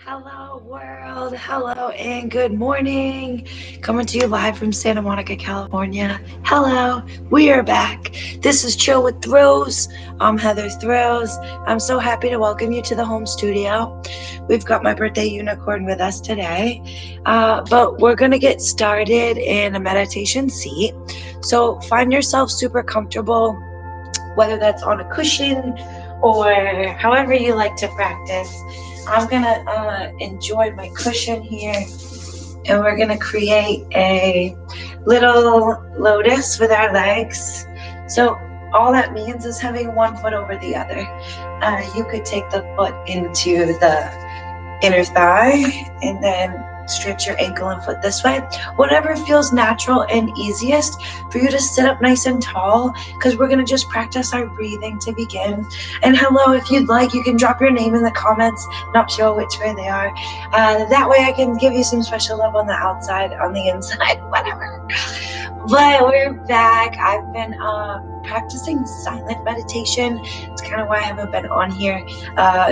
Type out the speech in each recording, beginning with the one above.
Hello, world. Hello, and good morning. Coming to you live from Santa Monica, California. Hello, we are back. This is Chill with Thrills. I'm Heather Thrills. I'm so happy to welcome you to the home studio. We've got my birthday unicorn with us today, but we're going to get started in a meditation seat. So find yourself super comfortable, whether that's on a cushion or however you like to practice. I'm gonna enjoy my cushion here, and we're gonna create a little lotus with our legs. So all that means is having one foot over the other. You could take the foot into the inner thigh and then stretch your ankle and foot this way. Whatever feels natural and easiest for you to sit up nice and tall, because we're going to just practice our breathing to begin. And hello, if you'd like, you can drop your name in the comments. Not sure which way they are. That way I can give you some special love on the outside, on the inside, whatever. But we're back. I've been practicing silent meditation. It's kind of why I haven't been on here,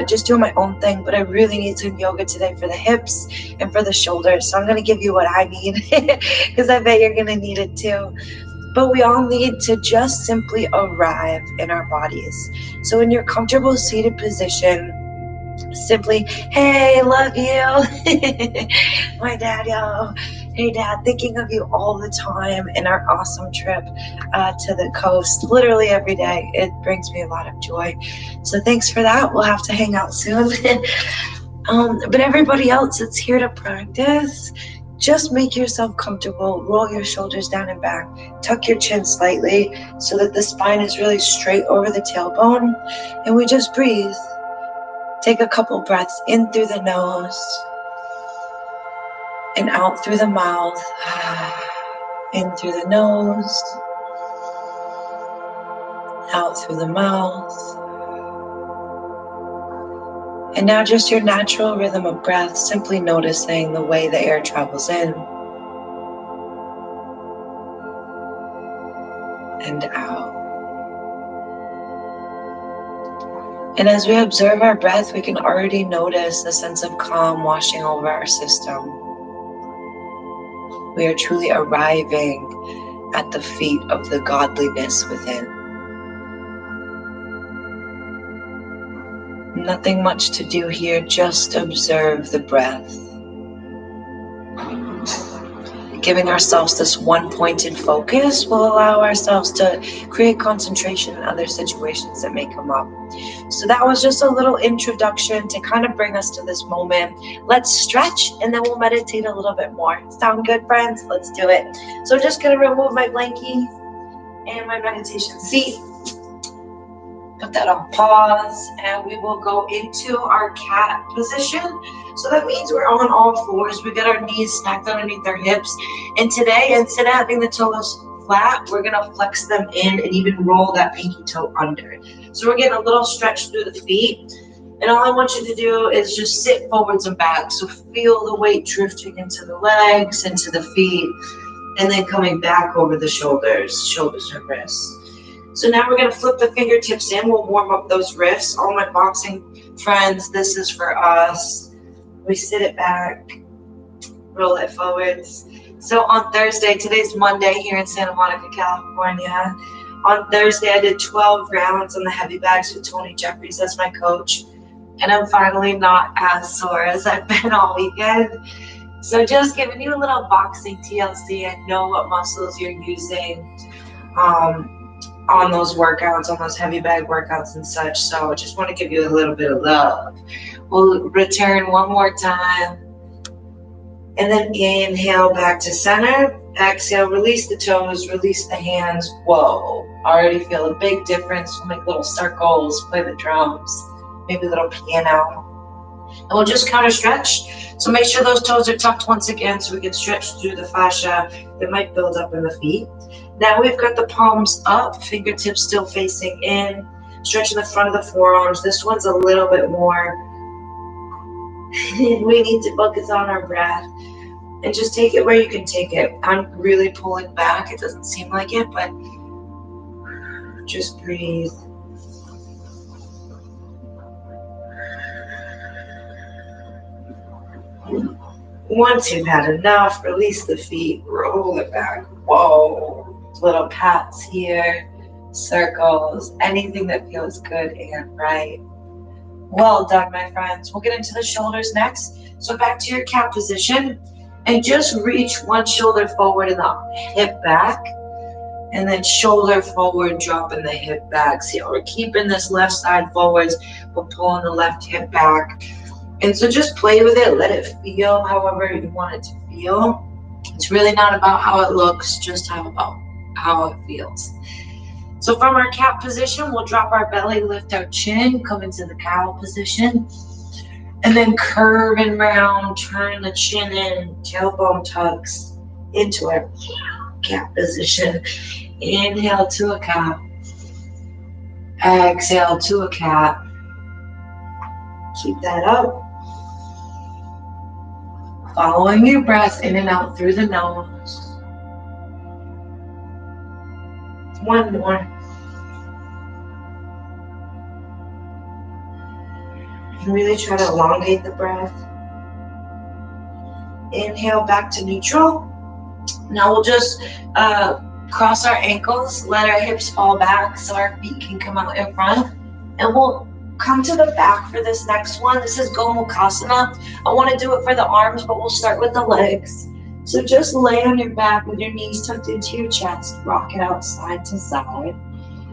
just doing my own thing. But I really need some yoga today for the hips and for the shoulders. So I'm going to give you what I need, because I bet you're going to need it too. But we all need to just simply arrive in our bodies. So in your comfortable seated position, simply, hey, love you. My dad, yo. Hey, Dad, thinking of you all the time in our awesome trip to the coast, literally every day. It brings me a lot of joy. So thanks for that. We'll have to hang out soon. But everybody else that's here to practice, just make yourself comfortable. Roll your shoulders down and back. Tuck your chin slightly so that the spine is really straight over the tailbone. And we just breathe. Take a couple breaths in through the nose and out through the mouth. In through the nose, out through the mouth. And now just your natural rhythm of breath, simply noticing the way the air travels in and out. And as we observe our breath, we can already notice a sense of calm washing over our system. We are truly arriving at the feet of the godliness within. Nothing much to do here, just observe the breath. Giving ourselves this one-pointed focus will allow ourselves to create concentration in other situations that may come up. So that was just a little introduction to kind of bring us to this moment. Let's stretch and then we'll meditate a little bit more. Sound good, friends? Let's do it. So I'm just going to remove my blankie and my meditation seat. Put that on pause, and we will go into our cat position. So that means we're on all fours. We got our knees stacked underneath our hips. And today, instead of having the toes flat, we're going to flex them in and even roll that pinky toe under. So we're getting a little stretch through the feet. And all I want you to do is just sit forwards and back. So feel the weight drifting into the legs, into the feet, and then coming back over the shoulders and wrists. So now we're going to flip the fingertips in. We'll warm up those wrists. All my boxing friends, this is for us. We sit it back, roll it forwards. So on Thursday, today's Monday here in Santa Monica, California. On Thursday, I did 12 rounds on the heavy bags with Tony Jeffries as my coach. And I'm finally not as sore as I've been all weekend. So just giving you a little boxing TLC and know what muscles you're using on those workouts, on those heavy bag workouts and such. So I just want to give you a little bit of love. We'll return one more time. And then inhale back to center. Exhale, release the toes, release the hands. Whoa, already feel a big difference. We'll make little circles, play the drums, maybe a little piano. And we'll just counter stretch. So make sure those toes are tucked once again so we can stretch through the fascia that might build up in the feet. Now we've got the palms up, fingertips still facing in, stretching the front of the forearms. This one's a little bit more, we need to focus on our breath and just take it where you can take it. I'm really pulling back. It doesn't seem like it, but just breathe. Once you've had enough, release the feet, roll it back. Whoa. Little pats here, circles, anything that feels good and right. Well done, my friends. We'll get into the shoulders next. So back to your cat position and just reach one shoulder forward and the hip back. And then shoulder forward, dropping the hip back. See, we're keeping this left side forwards, but pulling the left hip back. And so just play with it. Let it feel however you want it to feel. It's really not about how it looks, just about how it feels. So from our cat position, we'll drop our belly, lift our chin, come into the cow position. And then curve and round, turn the chin in, tailbone tucks into our cat position. Inhale to a cow. Exhale to a cat. Keep that up. Following your breath in and out through the nose. One more. And really try to elongate the breath. Inhale back to neutral. Now we'll just cross our ankles, let our hips fall back so our feet can come out in front. And we'll come to the back for this next one. This is Gomukhasana. I want to do it for the arms, but we'll start with the legs. So just lay on your back with your knees tucked into your chest. Rock it out side to side.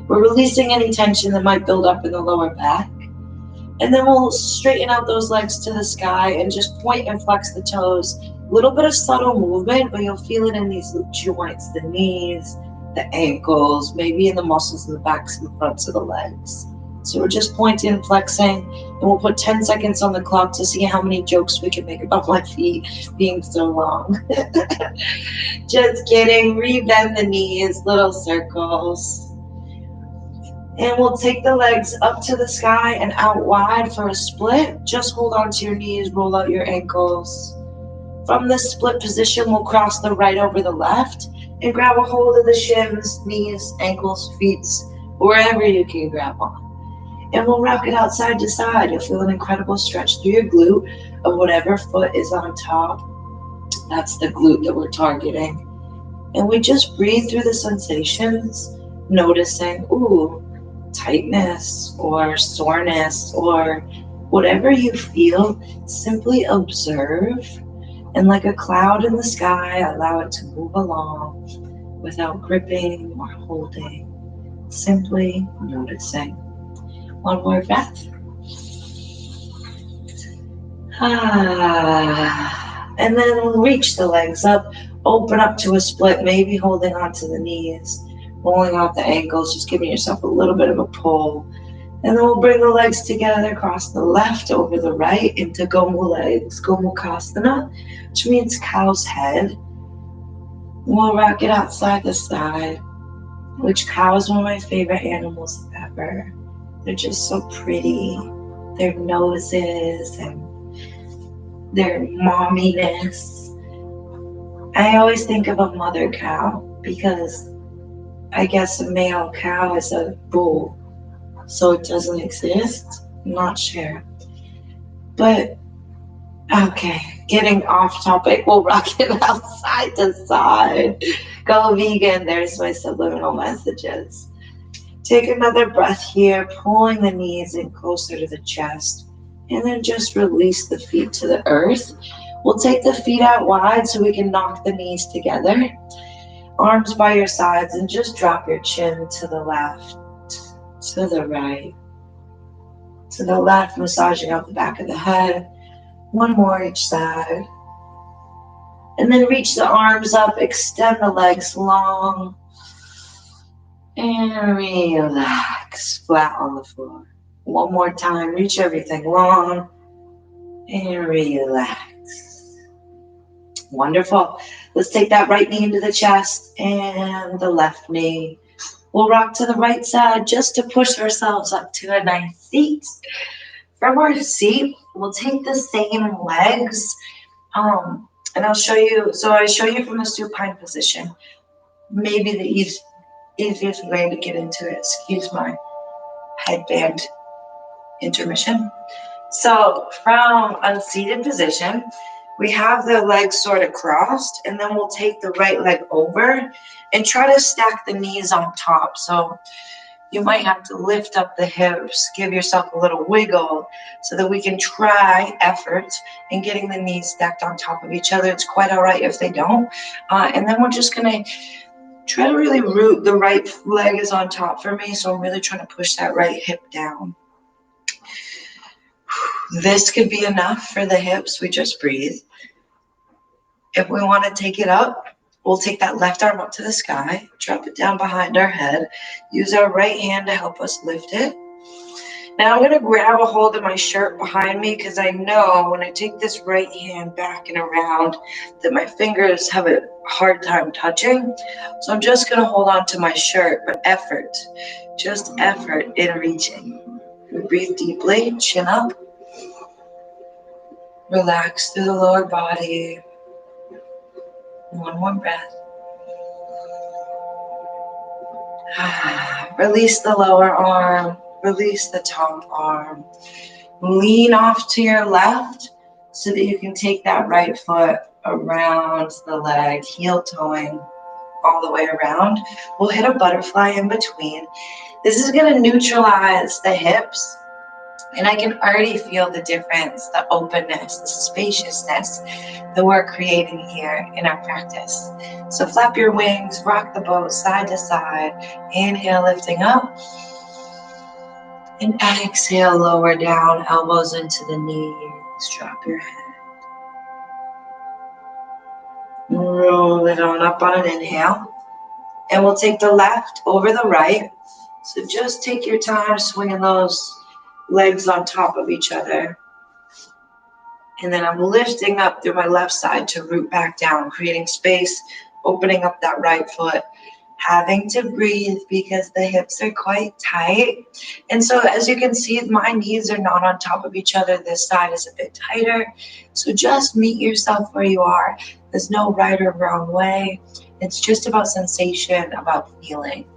We're releasing any tension that might build up in the lower back. And then we'll straighten out those legs to the sky and just point and flex the toes. A little bit of subtle movement, but you'll feel it in these joints, the knees, the ankles, maybe in the muscles in the backs and the fronts of the legs. So we're just pointing and flexing, and we'll put 10 seconds on the clock to see how many jokes we can make about my feet being so long. Just kidding, rebend the knees, little circles. And we'll take the legs up to the sky and out wide for a split. Just hold on to your knees, roll out your ankles. From this split position, we'll cross the right over the left and grab a hold of the shins, knees, ankles, feet, wherever you can grab on. And we'll rock it out side to side. You'll feel an incredible stretch through your glute of whatever foot is on top. That's the glute that we're targeting. And we just breathe through the sensations, noticing, tightness or soreness or whatever you feel. Simply observe, and like a cloud in the sky, allow it to move along without gripping or holding. Simply noticing. One more breath. And then we'll reach the legs up, open up to a split, maybe holding onto the knees, rolling out the ankles, just giving yourself a little bit of a pull. And then we'll bring the legs together, cross the left over the right into Gomukhasana, which means cow's head. We'll rock it out side to side, which cow is one of my favorite animals ever. They're just so pretty. Their noses and their momminess. I always think of a mother cow because I guess a male cow is a bull, so it doesn't exist. I'm not sure. But, okay, getting off topic, we'll rock it out side to side. Go vegan, there's my subliminal messages. Take another breath here, pulling the knees in closer to the chest, and then just release the feet to the earth. We'll take the feet out wide so we can knock the knees together. Arms by your sides, and just drop your chin to the left, to the right, to the left, massaging out the back of the head. One more each side. And then reach the arms up, extend the legs long, and relax flat on the floor. One more time, reach everything long and relax. Wonderful. Let's take that right knee into the chest and the left knee. We'll rock to the right side just to push ourselves up to a nice seat. From our seat, we'll take the same legs, and I'll show you. So I show you from the supine position. Maybe the easiest way to get into it. Excuse my headband intermission. So from unseated position, We have the legs sort of crossed, and then we'll take the right leg over and try to stack the knees on top. So you might have to lift up the hips, give yourself a little wiggle so that we can try effort in getting the knees stacked on top of each other. It's quite all right if they don't. And then we're just going to try to really root. The right leg is on top for me, so I'm really trying to push that right hip down. This could be enough for the hips. We just breathe. If we want to take it up, we'll take that left arm up to the sky, drop it down behind our head, use our right hand to help us lift it. Now I'm going to grab a hold of my shirt behind me because I know when I take this right hand back and around that my fingers have a hard time touching. So I'm just going to hold on to my shirt, but effort, just effort in reaching. We breathe deeply, chin up, relax through the lower body. One more breath. Release the lower arm, release the top arm. Lean off to your left so that you can take that right foot around the leg, heel toeing all the way around. We'll hit a butterfly in between. This is going to neutralize the hips, and I can already feel the difference, the openness, the spaciousness that we're creating here in our practice. So flap your wings, rock the boat side to side. Inhale, lifting up. And exhale, lower down, elbows into the knees. Drop your head. Roll it on up on an inhale. And we'll take the left over the right. So just take your time swinging those legs on top of each other. And then I'm lifting up through my left side to root back down, creating space, opening up that right foot, having to breathe because the hips are quite tight. And so as you can see, my knees are not on top of each other. This side is a bit tighter. So just meet yourself where you are. There's no right or wrong way. It's just about sensation, about feeling.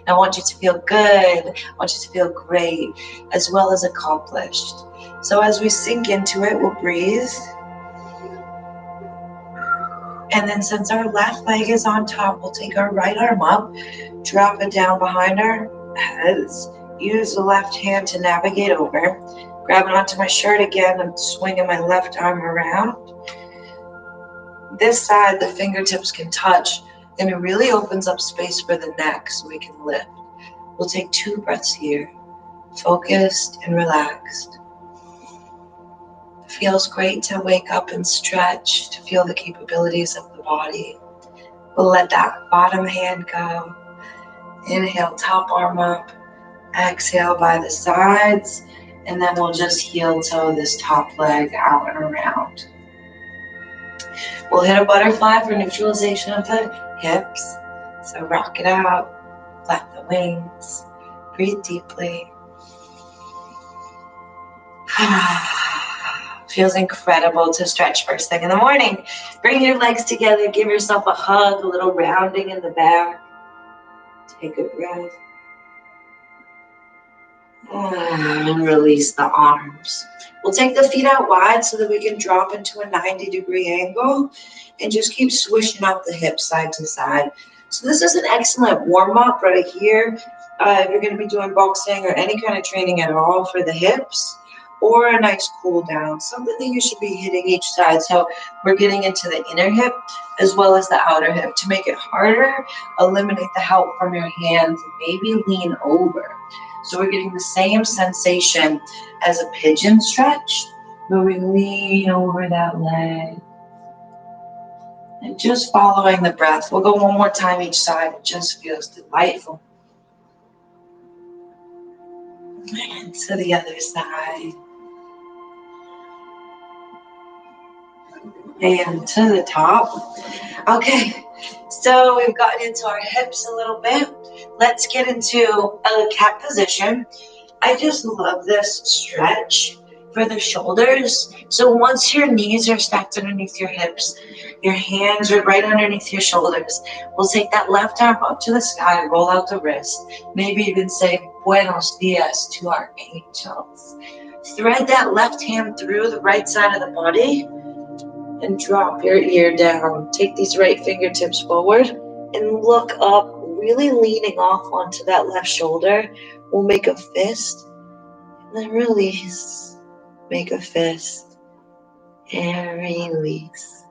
I want you to feel good. I want you to feel great, as well as accomplished. So as we sink into it, we'll breathe. And then since our left leg is on top, we'll take our right arm up, drop it down behind our heads, use the left hand to navigate over, grab it onto my shirt again, I'm swinging my left arm around. This side, the fingertips can touch, and it really opens up space for the neck so we can lift. We'll take 2 breaths here, focused and relaxed. It feels great to wake up and stretch, to feel the capabilities of the body. We'll let that bottom hand go. Inhale, top arm up. Exhale by the sides. And then we'll just heel toe this top leg out and around. We'll hit a butterfly for neutralization of the hips. So rock it out, flap the wings, breathe deeply. Feels incredible to stretch first thing in the morning. Bring your legs together, give yourself a hug, a little rounding in the back. Take a breath. And release the arms. We'll take the feet out wide so that we can drop into a 90-degree angle and just keep swishing out the hips side to side. So this is an excellent warm-up right here. If you're going to be doing boxing or any kind of training at all for the hips, or a nice cool down, something that you should be hitting each side. So we're getting into the inner hip as well as the outer hip. To make it harder, eliminate the help from your hands, maybe lean over. So we're getting the same sensation as a pigeon stretch, where we lean over that leg. And just following the breath. We'll go one more time each side. It just feels delightful. And to the other side. And to the top. Okay, so we've gotten into our hips a little bit. Let's get into a cat position. I just love this stretch for the shoulders. So once your knees are stacked underneath your hips, your hands are right underneath your shoulders. We'll take that left arm up to the sky, roll out the wrist, maybe even say buenos dias to our angels. Thread that left hand through the right side of the body. and drop your ear down. Take these right fingertips forward and look up, really leaning off onto that left shoulder. We'll make a fist and then release. Make a fist and release.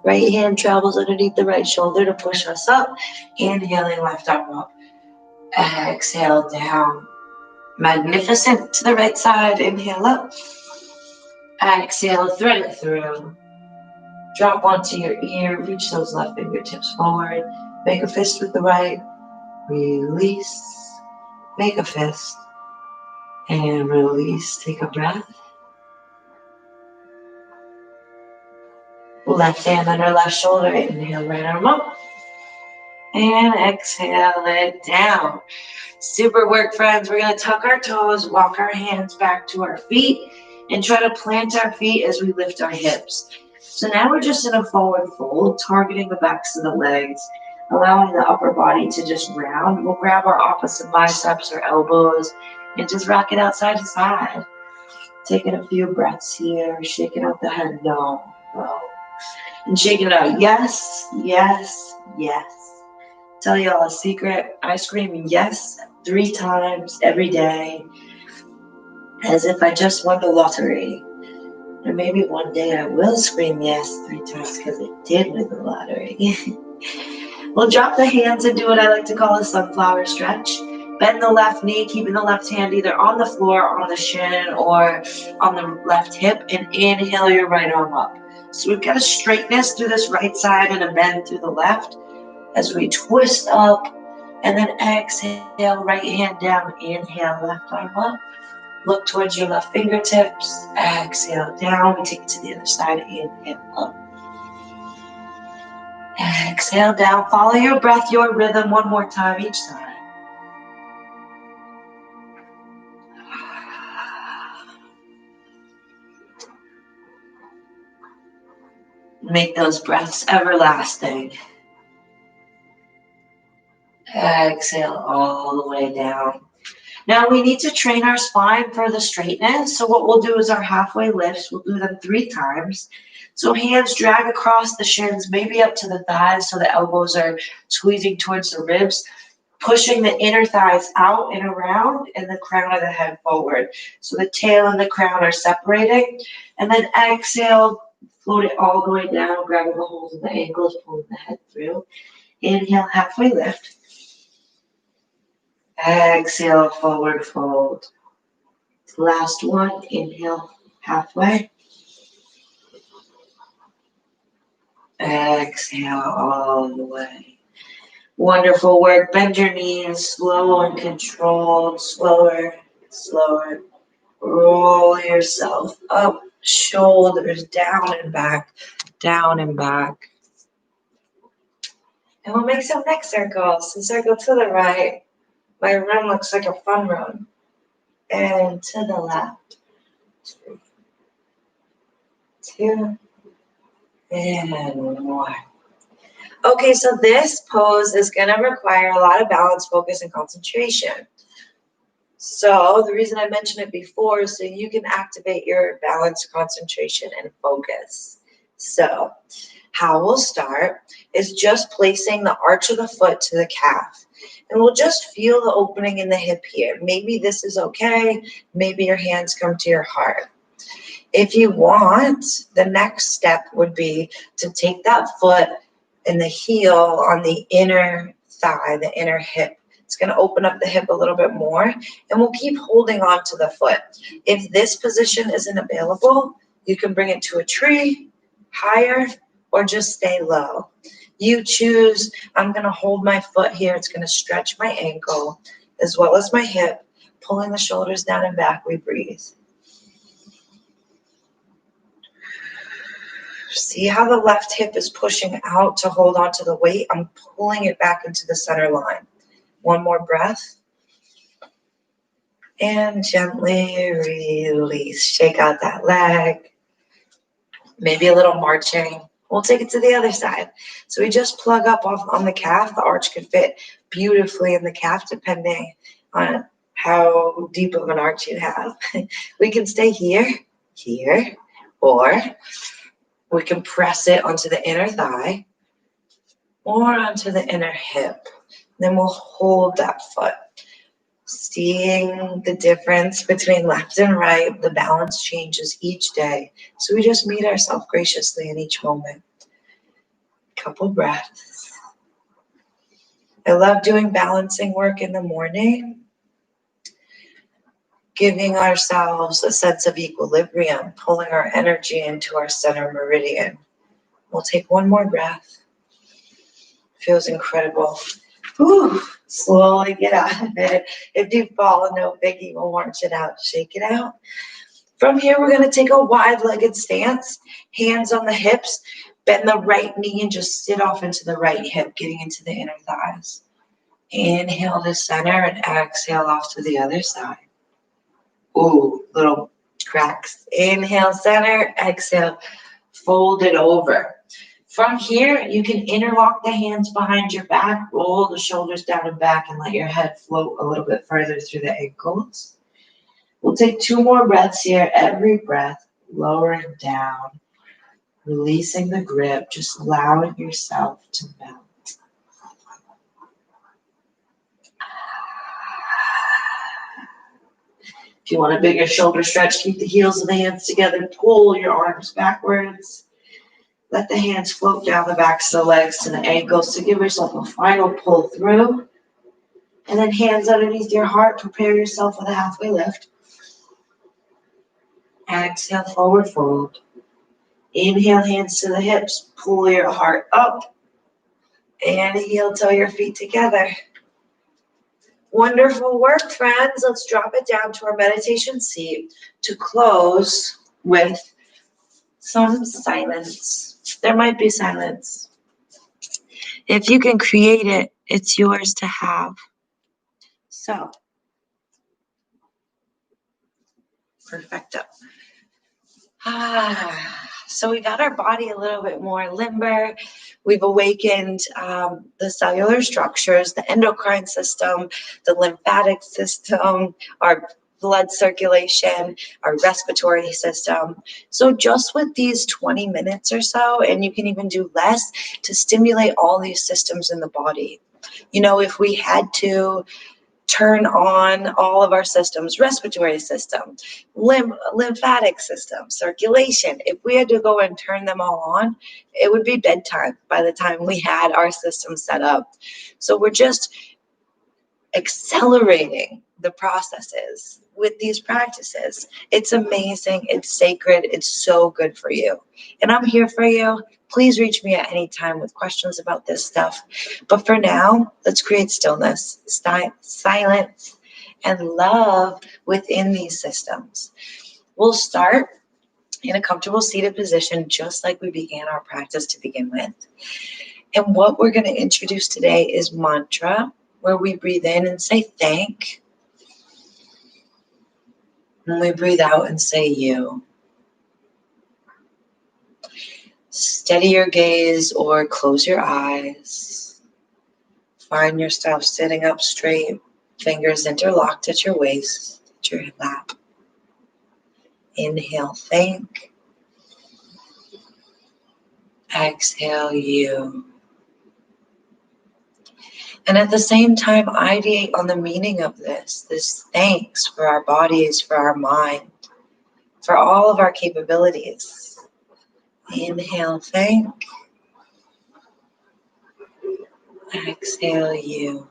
Right hand travels underneath the right shoulder to push us up. Inhaling, left arm up. Exhale down. Magnificent to the right side. Inhale up. Exhale, thread it through. Drop onto your ear. Reach those left fingertips forward. Make a fist with the right. Release. Make a fist. And release. Take a breath. Left hand under left shoulder. Inhale, right arm up. And exhale it down. Super work, friends. We're going to tuck our toes, walk our hands back to our feet, and try to plant our feet as we lift our hips. So now we're just in a forward fold, targeting the backs of the legs, allowing the upper body to just round. We'll grab our opposite biceps or elbows and just rock it out side to side. Taking a few breaths here, shaking out the head, no. And shaking it out, yes, yes, yes. Tell y'all a secret, I scream yes 3 times every day, as if I just won the lottery. Or maybe one day I will scream yes 3 times because I did win the lottery. We'll drop the hands and do what I like to call a sunflower stretch. Bend the left knee, keeping the left hand either on the floor, on the shin, or on the left hip, and inhale your right arm up. So we've got a straightness through this right side and a bend through the left as we twist up, and then exhale, right hand down, inhale, left arm up. Look towards your left fingertips, exhale down, we take it to the other side, inhale up. Exhale down, follow your breath, your rhythm, one more time each side. Make those breaths everlasting. Exhale all the way down. Now we need to train our spine for the straightness. So what we'll do is our halfway lifts. We'll do them 3 times. So hands drag across the shins, maybe up to the thighs so the elbows are squeezing towards the ribs, pushing the inner thighs out and around and the crown of the head forward. So the tail and the crown are separating. And then exhale, float it all the way down, grabbing the holes in the ankles, pulling the head through. Inhale, halfway lift. Exhale, forward fold. Last one, inhale, halfway. Exhale all the way. Wonderful work. Bend your knees, slow and controlled, slower, slower. Roll yourself up, shoulders down and back, down and back. And we'll make some neck circles. So circle to the right. My run looks like a fun run. And to the left. 2. And 1. Okay, so this pose is going to require a lot of balance, focus, and concentration. So the reason I mentioned it before is so you can activate your balance, concentration, and focus. So how we'll start is just placing the arch of the foot to the calf. And we'll just feel the opening in the hip here. Maybe this is okay. Maybe your hands come to your heart. If you want, the next step would be to take that foot and the heel on the inner thigh, the inner hip. It's going to open up the hip a little bit more, and we'll keep holding on to the foot. If this position isn't available, you can bring it to a tree, higher, or just stay low. You choose. I'm going to hold my foot here. It's going to stretch my ankle as well as my hip, pulling the shoulders down and back. We breathe. See how the left hip is pushing out to hold on to the weight? I'm pulling it back into the center line. One more breath. And gently release. Shake out that leg. Maybe a little marching. We'll take it to the other side. So we just plug up off on the calf. The arch could fit beautifully in the calf depending on how deep of an arch you have. We can stay here, here, or We can press it onto the inner thigh or onto the inner hip. Then we'll hold that foot. Seeing the difference between left and right, the balance changes each day. So we just meet ourselves graciously in each moment. Couple breaths. I love doing balancing work in the morning, giving ourselves a sense of equilibrium, pulling our energy into our center meridian. We'll take one more breath. Feels incredible. Whew. Slowly get out of it. If you fall, no biggie, we'll march it out, shake it out. From here, we're going to take a wide-legged stance, hands on the hips, bend the right knee and just sit off into the right hip, getting into the inner thighs. Inhale to center and exhale off to the other side. Ooh, little cracks. Inhale, center, exhale, fold it over. From here, you can interlock the hands behind your back, roll the shoulders down and back, and let your head float a little bit further through the ankles. We'll take 2 more breaths here. Every breath, lowering down, releasing the grip, just allowing yourself to melt. If you want a bigger shoulder stretch, keep the heels of the hands together, pull your arms backwards. Let the hands float down the backs of the legs to the ankles to give yourself a final pull through. And then hands underneath your heart, prepare yourself for the halfway lift. Exhale, forward fold. Inhale, hands to the hips, pull your heart up. And heel toe your feet together. Wonderful work, friends. Let's drop it down to our meditation seat to close with some silence. There might be silence. If you can create it, it's yours to have. So, perfecto. So we got our body a little bit more limber. We've awakened the cellular structures, the endocrine system, the lymphatic system, our blood circulation, our respiratory system. So just with these 20 minutes or so, and you can even do less, to stimulate all these systems in the body. You know, if we had to turn on all of our systems, respiratory system, lymphatic system, circulation. If we had to go and turn them all on, it would be bedtime by the time we had our system set up. So we're just accelerating the processes with these practices. It's amazing. It's sacred. It's so good for you. And I'm here for you. Please reach me at any time with questions about this stuff. But for now, let's create stillness, silence, and love within these systems. We'll start in a comfortable seated position, just like we began our practice to begin with. And what we're going to introduce today is mantra, where we breathe in and say thank. And we breathe out and say you. Steady your gaze or close your eyes. Find yourself sitting up straight, fingers interlocked at your waist, at your lap. Inhale, thank. Exhale, you. And at the same time, ideate on the meaning of this thanks for our bodies, for our mind, for all of our capabilities. Inhale, thank. Exhale, you.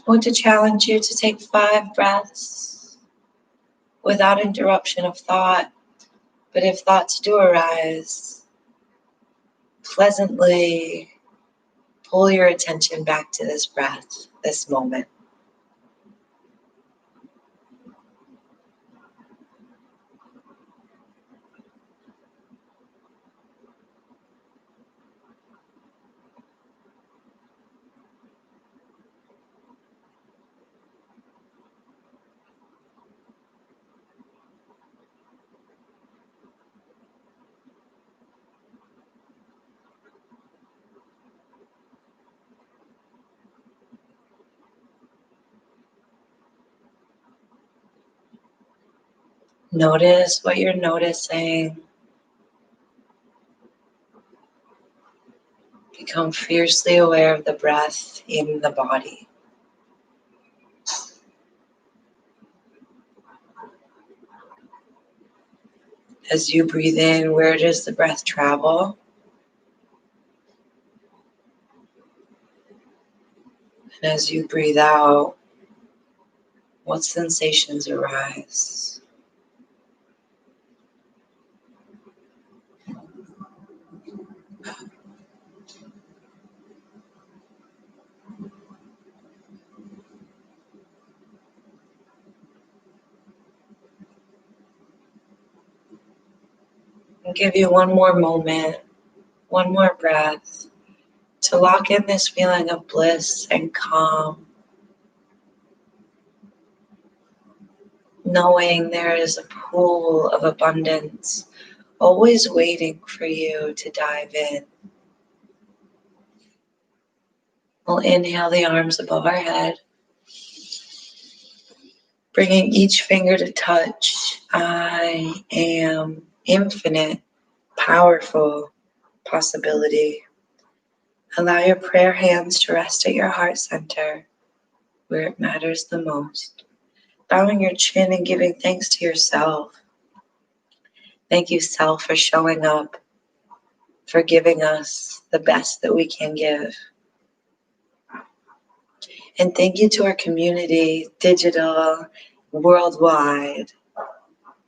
I want to challenge you to take 5 breaths without interruption of thought. But if thoughts do arise, pleasantly pull your attention back to this breath, this moment. Notice what you're noticing. Become fiercely aware of the breath in the body. As you breathe in, where does the breath travel? And as you breathe out, what sensations arise? I'll give you one more moment, one more breath to lock in this feeling of bliss and calm, knowing there is a pool of abundance always waiting for you to dive in. We'll inhale the arms above our head, bringing each finger to touch. I am infinite, powerful possibility. Allow your prayer hands to rest at your heart center, where it matters the most. Bowing your chin and giving thanks to yourself. Thank you, self, for showing up, for giving us the best that we can give. And thank you to our community, digital, worldwide.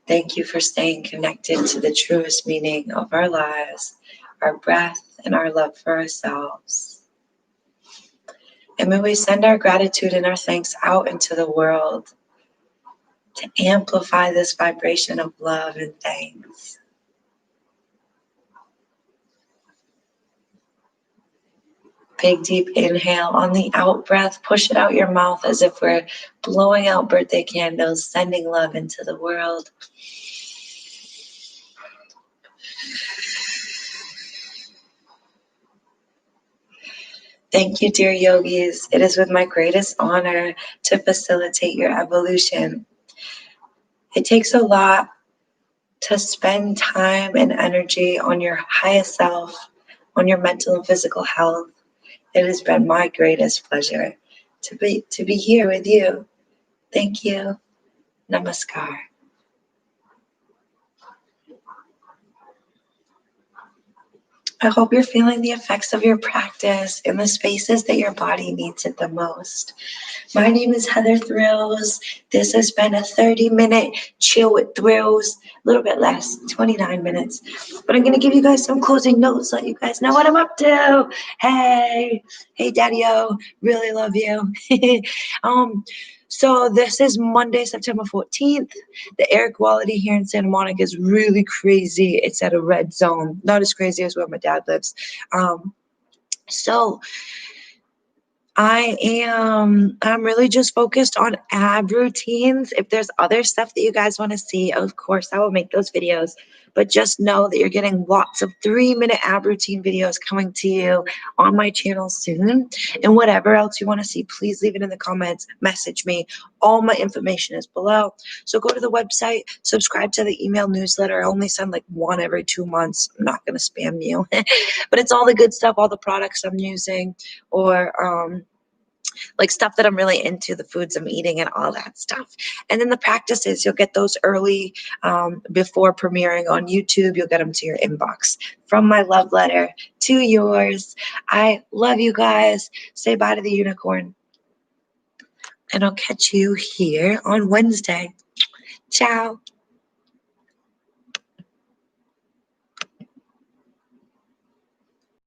Thank you for staying connected to the truest meaning of our lives, our breath, and our love for ourselves. And may we send our gratitude and our thanks out into the world to amplify this vibration of love and thanks. Big, deep inhale. On the out breath, push it out your mouth as if we're blowing out birthday candles, sending love into the world. Thank you, dear yogis. It is with my greatest honor to facilitate your evolution. It takes a lot to spend time and energy on your highest self, on your mental and physical health. It has been my greatest pleasure to be here with you. Thank you. Namaskar. I hope you're feeling the effects of your practice in the spaces that your body needs it the most. My name is Heather Thrills. This has been a 30-minute chill with thrills, a little bit less, 29 minutes. But I'm going to give you guys some closing notes, let you guys know what I'm up to. Hey, Daddy-O, really love you. So this is Monday, September 14th. The air quality here in Santa Monica is really crazy. It's at a red zone, not as crazy as where my dad lives. So I'm really just focused on ab routines. If there's other stuff that you guys want to see, of course I will make those videos, but just know that you're getting lots of 3-minute ab routine videos coming to you on my channel soon. And whatever else you want to see, please leave it in the comments, message me. All my information is below. So go to the website, subscribe to the email newsletter. I only send like one every 2 months. I'm not going to spam you, but it's all the good stuff, all the products I'm using, or like stuff that I'm really into, the foods I'm eating and all that stuff. And then the practices, you'll get those early before premiering on YouTube. You'll get them to your inbox. From my love letter to yours. I love you guys. Say bye to the unicorn. And I'll catch you here on Wednesday. Ciao.